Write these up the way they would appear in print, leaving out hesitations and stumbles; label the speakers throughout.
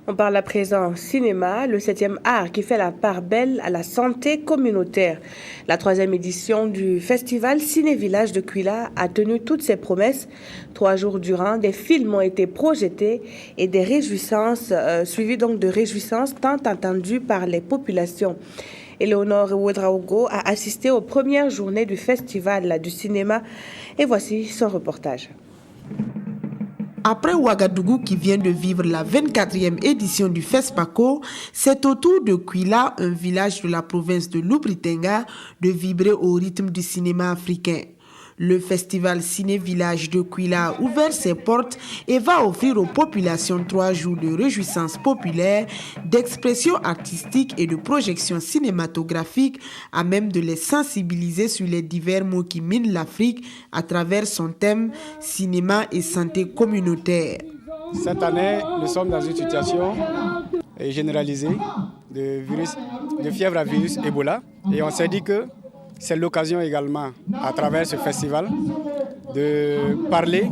Speaker 1: On parle à présent cinéma, le 7e art qui fait la part belle à la santé communautaire. La 3e édition du festival Ciné-Village de Cuila a tenu toutes ses promesses. 3 jours durant, des films ont été projetés et des réjouissances, suivies donc de réjouissances tant attendues par les populations. Éléonore Ouedraogo a assisté aux premières journées du festival du cinéma et voici son reportage.
Speaker 2: Après Ouagadougou qui vient de vivre la 24e édition du FESPACO, c'est au tour de Cuila, un village de la province de Loubritenga, de vibrer au rythme du cinéma africain. Le festival Ciné-Village de Cuila a ouvert ses portes et va offrir aux populations 3 jours de réjouissance populaire, d'expression artistique et de projection cinématographique à même de les sensibiliser sur les divers maux qui minent l'Afrique à travers son thème cinéma et santé communautaire.
Speaker 3: Cette année, nous sommes dans une situation généralisée de fièvre à virus Ebola et on s'est dit que c'est l'occasion également, à travers ce festival, de parler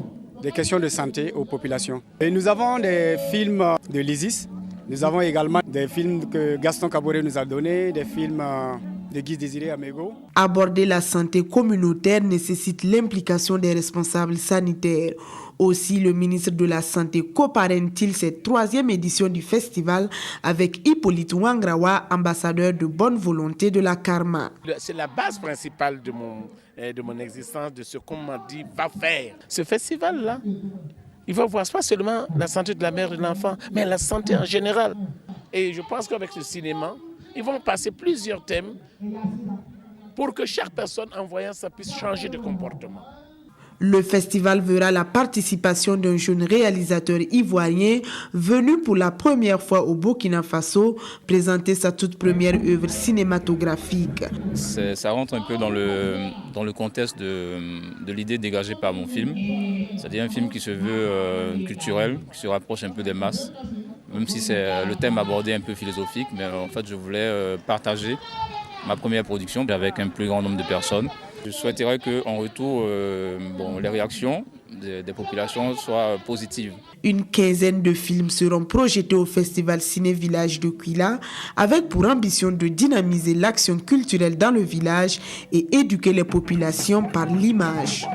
Speaker 3: des questions de santé aux populations. Et nous avons des films de l'ISIS, nous avons également des films que Gaston Kaboré nous a donnés, des films de Guy Désiré Amégo.
Speaker 2: Aborder la santé communautaire nécessite l'implication des responsables sanitaires. Aussi, le ministre de la Santé coparraine-t-il cette 3e édition du festival avec Hippolyte Wangrawa, ambassadeur de bonne volonté de la Karma.
Speaker 4: C'est la base principale de mon existence, de ce qu'on m'a dit va faire. Ce festival-là, il va voir pas seulement la santé de la mère et de l'enfant, mais la santé en général. Et je pense qu'avec le cinéma, ils vont passer plusieurs thèmes pour que chaque personne en voyant ça puisse changer de comportement.
Speaker 2: Le festival verra la participation d'un jeune réalisateur ivoirien venu pour la première fois au Burkina Faso présenter sa toute première œuvre cinématographique.
Speaker 5: Ça rentre un peu dans le contexte de l'idée dégagée par mon film. C'est-à-dire un film qui se veut culturel, qui se rapproche un peu des masses, même si c'est le thème abordé un peu philosophique. Mais en fait, je voulais partager ma première production avec un plus grand nombre de personnes. Je souhaiterais qu'en retour, les réactions des populations soient positives.
Speaker 2: Une quinzaine de films seront projetés au Festival Ciné-Village de Cuila avec pour ambition de dynamiser l'action culturelle dans le village et éduquer les populations par l'image.